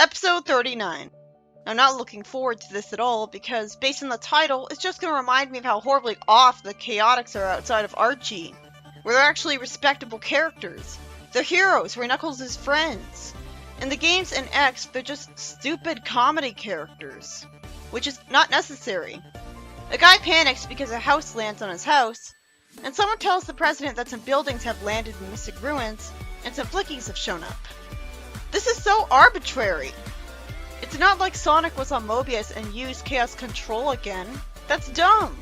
Episode 39. I'm not looking forward to this at all because, based on the title, it's just going to remind me of how horribly off the Chaotix are outside of Archie, where they're actually respectable characters. They're heroes, where Knuckles is friends. In the games and X, they're just stupid comedy characters, which is not necessary. A guy panics because a house lands on his house, and someone tells the president that some buildings have landed in mystic ruins, and some flickies have shown up. This is so arbitrary! It's not like Sonic was on Mobius and used Chaos Control again. That's dumb!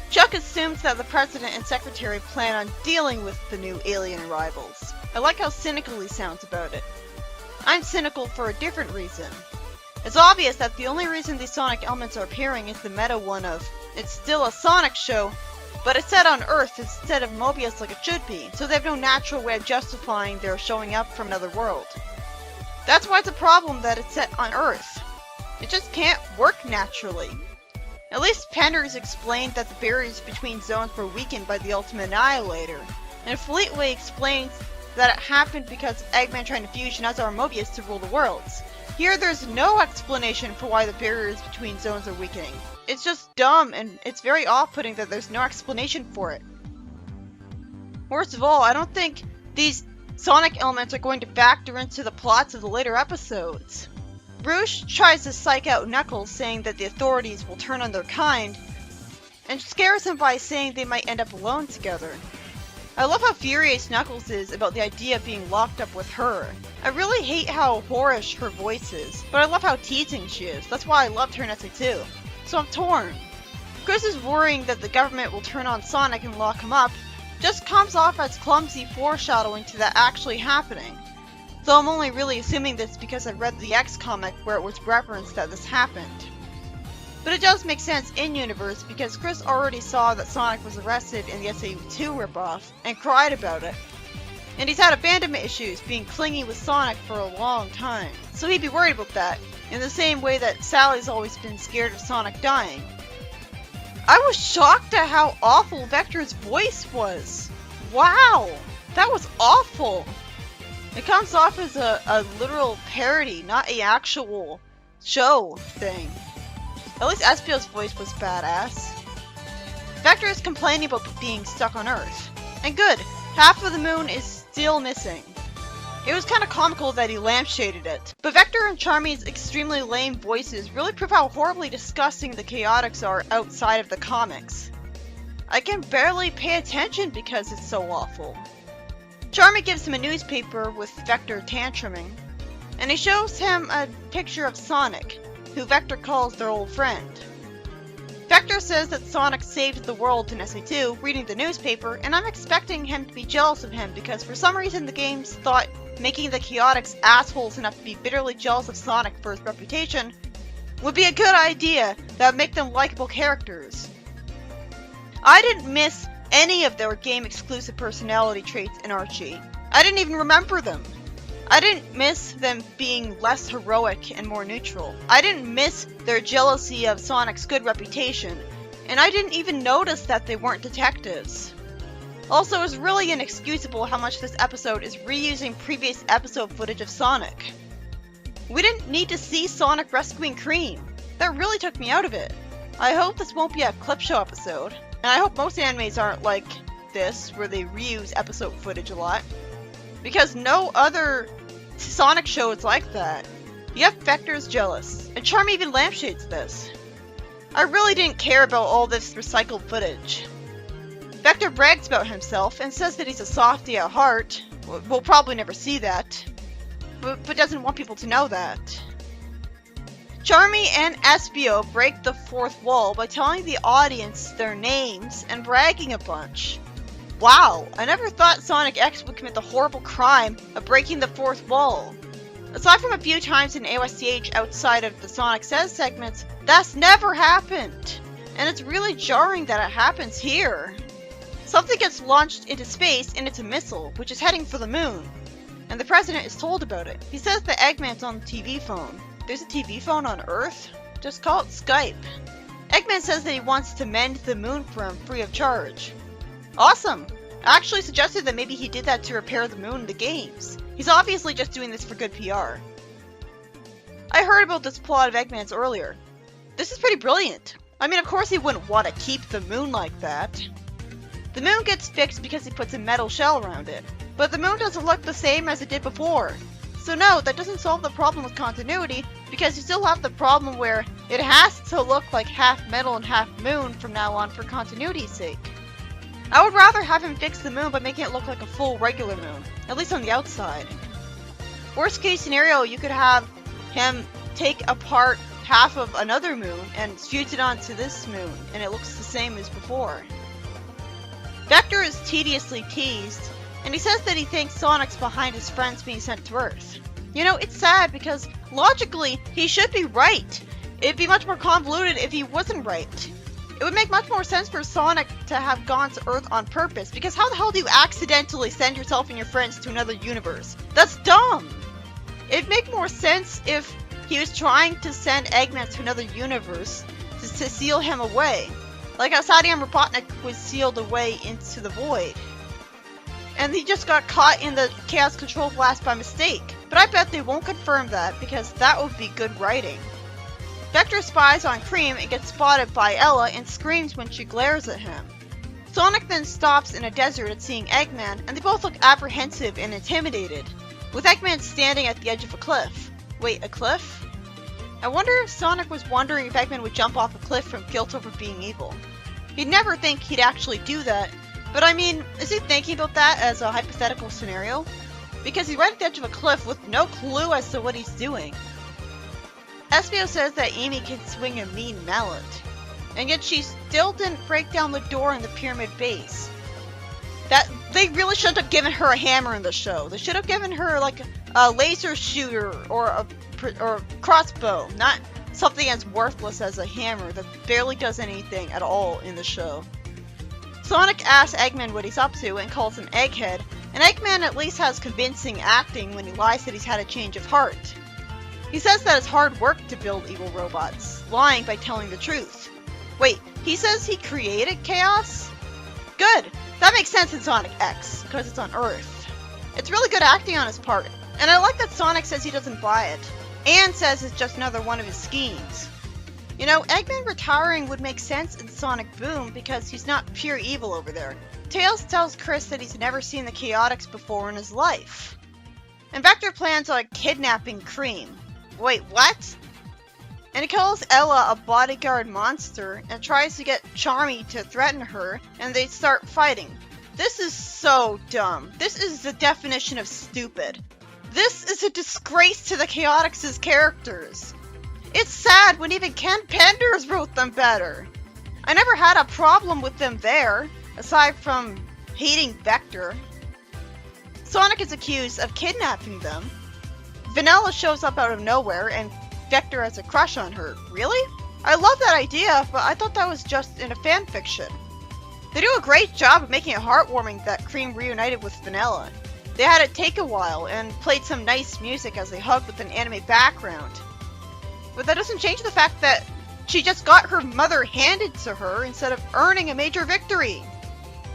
Chuck assumes that the president and secretary plan on dealing with the new alien arrivals. I like how cynical he sounds about it. I'm cynical for a different reason. It's obvious that the only reason these Sonic elements are appearing is the meta one of, it's still a Sonic show, but it's set on Earth instead of Mobius like it should be, so they have no natural way of justifying their showing up from another world. That's why it's a problem that it's set on Earth. It just can't work naturally. At least Penders explained that the barriers between zones were weakened by the Ultimate Annihilator, and Fleetway explains that it happened because of Eggman trying to fuse Nazar Mobius to rule the worlds. Here there's no explanation for why the barriers between zones are weakening. It's just dumb, and it's very off-putting that there's no explanation for it. Worst of all, I don't think these Sonic elements are going to factor into the plots of the later episodes. Rouge tries to psych out Knuckles, saying that the authorities will turn on their kind, and scares him by saying they might end up alone together. I love how furious Knuckles is about the idea of being locked up with her. I really hate how whorish her voice is, but I love how teasing she is. That's why I loved her in SA2. So I'm torn. Chris is worrying that the government will turn on Sonic and lock him up. Just comes off as clumsy foreshadowing to that actually happening. Though I'm only really assuming this because I've read the X comic where it was referenced that this happened. But it does make sense in-universe because Chris already saw that Sonic was arrested in the SA2 ripoff and cried about it. And he's had abandonment issues, being clingy with Sonic for a long time. So he'd be worried about that, in the same way that Sally's always been scared of Sonic dying. I was shocked at how awful Vector's voice was. Wow, that was awful. It comes off as a literal parody, not an actual show thing. At least Espio's voice was badass. Vector is complaining about being stuck on Earth. And good, half of the moon is still missing. It was kind of comical that he lampshaded it. But Vector and Charmy's extremely lame voices really prove how horribly disgusting the Chaotix are outside of the comics. I can barely pay attention because it's so awful. Charmy gives him a newspaper with Vector tantruming, and he shows him a picture of Sonic, who Vector calls their old friend. Vector says that Sonic saved the world in SA2 reading the newspaper, and I'm expecting him to be jealous of him because for some reason the games thought making the Chaotix assholes enough to be bitterly jealous of Sonic for his reputation would be a good idea that would make them likable characters. I didn't miss any of their game-exclusive personality traits in Archie. I didn't even remember them. I didn't miss them being less heroic and more neutral. I didn't miss their jealousy of Sonic's good reputation, and I didn't even notice that they weren't detectives. Also, it was really inexcusable how much this episode is reusing previous episode footage of Sonic. We didn't need to see Sonic rescuing Cream. That really took me out of it. I hope this won't be a clip show episode, and I hope most animes aren't like this, where they reuse episode footage a lot. Because no other Sonic show is like that. Yep, Vector's jealous, and Charmy even lampshades this. I really didn't care about all this recycled footage. Vector brags about himself and says that he's a softie at heart. We'll probably never see that, but doesn't want people to know that. Charmy and Espio break the fourth wall by telling the audience their names and bragging a bunch. Wow, I never thought Sonic X would commit the horrible crime of breaking the fourth wall. Aside from a few times in AOSCH outside of the Sonic Says segments, that's never happened. And it's really jarring that it happens here. Something gets launched into space and it's a missile, which is heading for the moon. And the president is told about it. He says that Eggman's on the TV phone. There's a TV phone on Earth? Just call it Skype. Eggman says that he wants to mend the moon for him free of charge. Awesome! I actually suggested that maybe he did that to repair the moon in the games. He's obviously just doing this for good PR. I heard about this plot of Eggman's earlier. This is pretty brilliant. I mean, of course he wouldn't want to keep the moon like that. The moon gets fixed because he puts a metal shell around it, but the moon doesn't look the same as it did before. So no, that doesn't solve the problem with continuity, because you still have the problem where it has to look like half metal and half moon from now on for continuity's sake. I would rather have him fix the moon by making it look like a full regular moon, at least on the outside. Worst case scenario, you could have him take apart half of another moon and fuse it onto this moon, and it looks the same as before. Vector is tediously teased, and he says that he thinks Sonic's behind his friends being sent to Earth. You know, it's sad because logically, he should be right. It'd be much more convoluted if he wasn't right. It would make much more sense for Sonic to have gone to Earth on purpose, because how the hell do you accidentally send yourself and your friends to another universe? That's dumb! It'd make more sense if he was trying to send Eggman to another universe to seal him away. Like how Sadia and Robotnik was sealed away into the void. And he just got caught in the Chaos Control Blast by mistake. But I bet they won't confirm that, because that would be good writing. Vector spies on Cream and gets spotted by Ella and screams when she glares at him. Sonic then stops in a desert at seeing Eggman, and they both look apprehensive and intimidated, with Eggman standing at the edge of a cliff. Wait, a cliff? I wonder if Sonic was wondering if Eggman would jump off a cliff from guilt over being evil. He'd never think he'd actually do that, but I mean, is he thinking about that as a hypothetical scenario? Because he's right at the edge of a cliff with no clue as to what he's doing. Espio says that Amy can swing a mean mallet, and yet she still didn't break down the door in the pyramid base. That they really shouldn't have given her a hammer in the show. They should have given her like a laser shooter or a crossbow, not something as worthless as a hammer that barely does anything at all in the show. Sonic asks Eggman what he's up to and calls him Egghead, and Eggman at least has convincing acting when he lies that he's had a change of heart. He says that it's hard work to build evil robots, lying by telling the truth. Wait, he says he created chaos? Good! That makes sense in Sonic X, because it's on Earth. It's really good acting on his part, and I like that Sonic says he doesn't buy it, and says it's just another one of his schemes. You know, Eggman retiring would make sense in Sonic Boom because he's not pure evil over there. Tails tells Chris that he's never seen the Chaotix before in his life. And Vector plans on kidnapping Cream. Wait, what? And he calls Ella a bodyguard monster and tries to get Charmy to threaten her, and they start fighting. This is so dumb. This is the definition of stupid. This is a disgrace to the Chaotix's characters. It's sad when even Ken Penders wrote them better. I never had a problem with them there, aside from hating Vector. Sonic is accused of kidnapping them. Vanilla shows up out of nowhere, and Vector has a crush on her. Really? I love that idea, but I thought that was just in a fanfiction. They do a great job of making it heartwarming that Cream reunited with Vanilla. They had it take a while, and played some nice music as they hugged with an anime background. But that doesn't change the fact that she just got her mother handed to her instead of earning a major victory.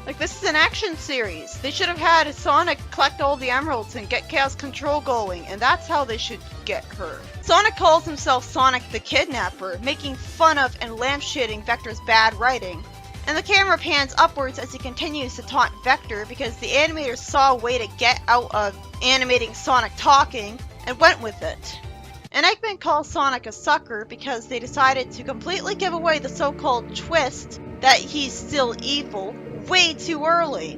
Like, this is an action series. They should have had Sonic collect all the emeralds and get Chaos Control going, and that's how they should get her. Sonic calls himself Sonic the Kidnapper, making fun of and lampshading Vector's bad writing. And the camera pans upwards as he continues to taunt Vector because the animators saw a way to get out of animating Sonic talking and went with it. And Eggman calls Sonic a sucker because they decided to completely give away the so-called twist that he's still evil way too early.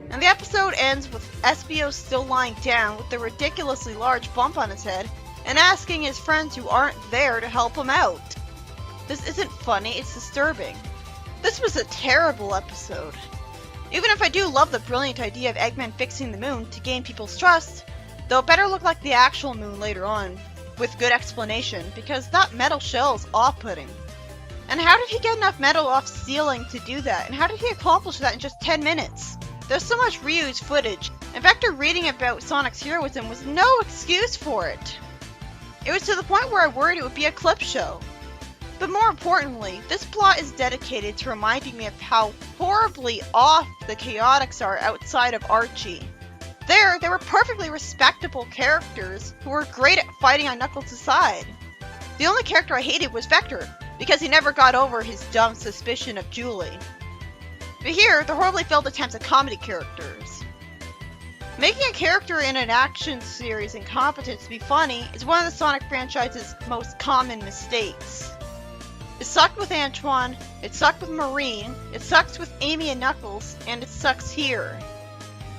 And the episode ends with Espio still lying down with a ridiculously large bump on his head and asking his friends who aren't there to help him out. This isn't funny, it's disturbing. This was a terrible episode. Even if I do love the brilliant idea of Eggman fixing the moon to gain people's trust, though it better look like the actual moon later on, with good explanation, because that metal shell is off-putting. And how did he get enough metal off ceiling to do that? And how did he accomplish that in just 10 minutes? There's so much reused footage, and Vector reading about Sonic's heroism was no excuse for it. It was to the point where I worried it would be a clip show. But more importantly, this plot is dedicated to reminding me of how horribly off the Chaotix are outside of Archie. There, they were perfectly respectable characters who were great at fighting on Knuckles' side. The only character I hated was Vector, because he never got over his dumb suspicion of Julie. But here, they're horribly failed attempts at comedy characters. Making a character in an action series incompetent to be funny is one of the Sonic franchise's most common mistakes. It sucked with Antoine, it sucked with Marine, it sucks with Amy and Knuckles, and it sucks here.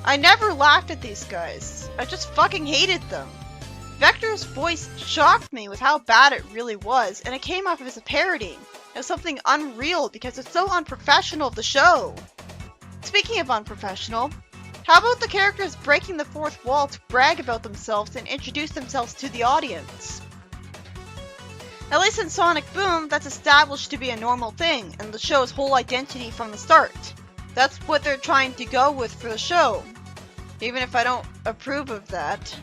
I never laughed at these guys. I just fucking hated them. Vector's voice shocked me with how bad it really was, and it came off as a parody, as something unreal because it's so unprofessional of the show. Speaking of unprofessional, how about the characters breaking the fourth wall to brag about themselves and introduce themselves to the audience? At least in Sonic Boom, that's established to be a normal thing, and the show's whole identity from the start. That's what they're trying to go with for the show. Even if I don't approve of that.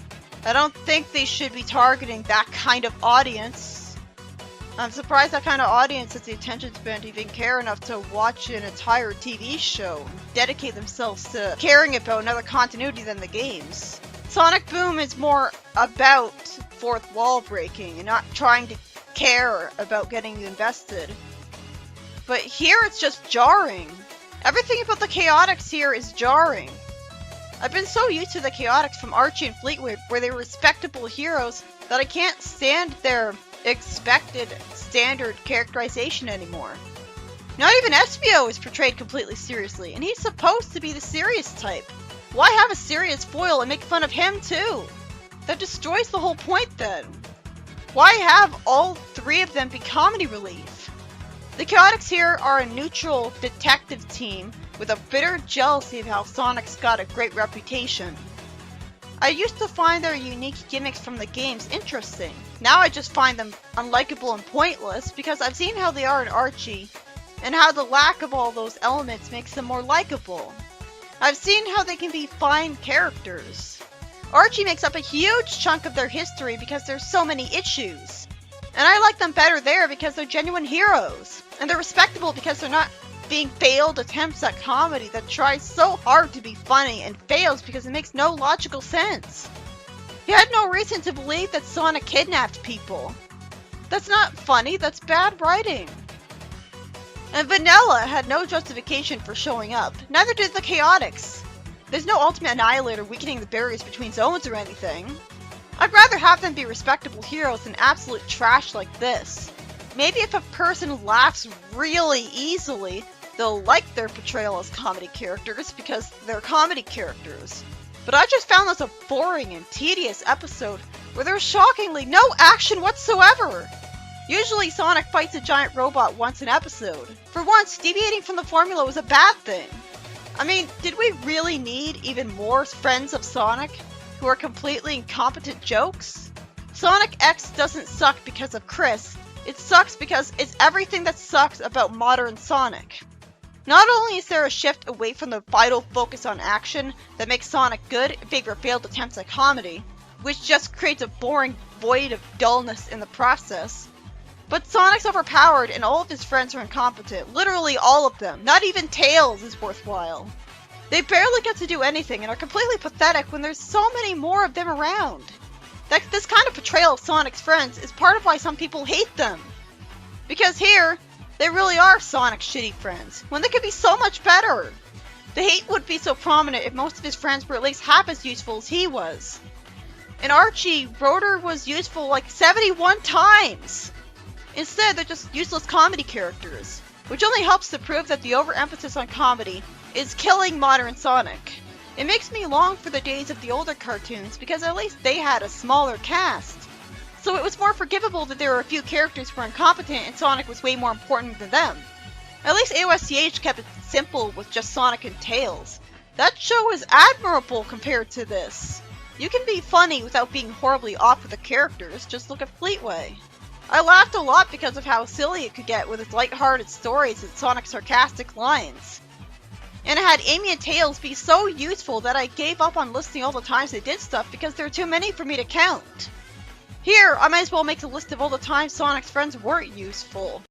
I don't think they should be targeting that kind of audience. I'm surprised that kind of audience has the attention span to even care enough to watch an entire TV show and dedicate themselves to caring about another continuity than the games. Sonic Boom is more about fourth wall breaking and not trying to care about getting you invested. But here it's just jarring. Everything about the Chaotix here is jarring. I've been so used to the Chaotix from Archie and Fleetwood, where they were respectable heroes, that I can't stand their expected standard characterization anymore. Not even Espio is portrayed completely seriously, and he's supposed to be the serious type. Why have a serious foil and make fun of him too? That destroys the whole point then. Why have all three of them be comedy relief? The Chaotix here are a neutral detective team with a bitter jealousy of how Sonic's got a great reputation. I used to find their unique gimmicks from the games interesting. Now I just find them unlikable and pointless because I've seen how they are in Archie, and how the lack of all those elements makes them more likable. I've seen how they can be fine characters. Archie makes up a huge chunk of their history because there's so many issues. And I like them better there because they're genuine heroes. And they're respectable because they're not being failed attempts at comedy that tries so hard to be funny and fails because it makes no logical sense. You had no reason to believe that Sonic kidnapped people. That's not funny, that's bad writing. And Vanilla had no justification for showing up. Neither did the Chaotix. There's no Ultimate Annihilator weakening the barriers between zones or anything. I'd rather have them be respectable heroes than absolute trash like this. Maybe if a person laughs really easily, they'll like their portrayal as comedy characters because they're comedy characters. But I just found this a boring and tedious episode where there's shockingly no action whatsoever. Usually Sonic fights a giant robot once an episode. For once, deviating from the formula was a bad thing. I mean, did we really need even more friends of Sonic who are completely incompetent jokes? Sonic X doesn't suck because of Chris. It sucks because it's everything that sucks about modern Sonic. Not only is there a shift away from the vital focus on action that makes Sonic good in favor of failed attempts at comedy, which just creates a boring void of dullness in the process, but Sonic's overpowered and all of his friends are incompetent. Literally all of them. Not even Tails is worthwhile. They barely get to do anything and are completely pathetic when there's so many more of them around. This kind of portrayal of Sonic's friends is part of why some people hate them. Because here, they really are Sonic's shitty friends, when they could be so much better. The hate would be so prominent if most of his friends were at least half as useful as he was. In Archie, Rotor was useful like 71 times. Instead, they're just useless comedy characters, which only helps to prove that the overemphasis on comedy is killing modern Sonic. It makes me long for the days of the older cartoons because at least they had a smaller cast. So it was more forgivable that there were a few characters who were incompetent and Sonic was way more important than them. At least AOSCH kept it simple with just Sonic and Tails. That show is admirable compared to this. You can be funny without being horribly off with the characters, just look at Fleetway. I laughed a lot because of how silly it could get with its light-hearted stories and Sonic's sarcastic lines. And it had Amy and Tails be so useful that I gave up on listing all the times they did stuff because there are too many for me to count. Here, I might as well make a list of all the times Sonic's friends weren't useful.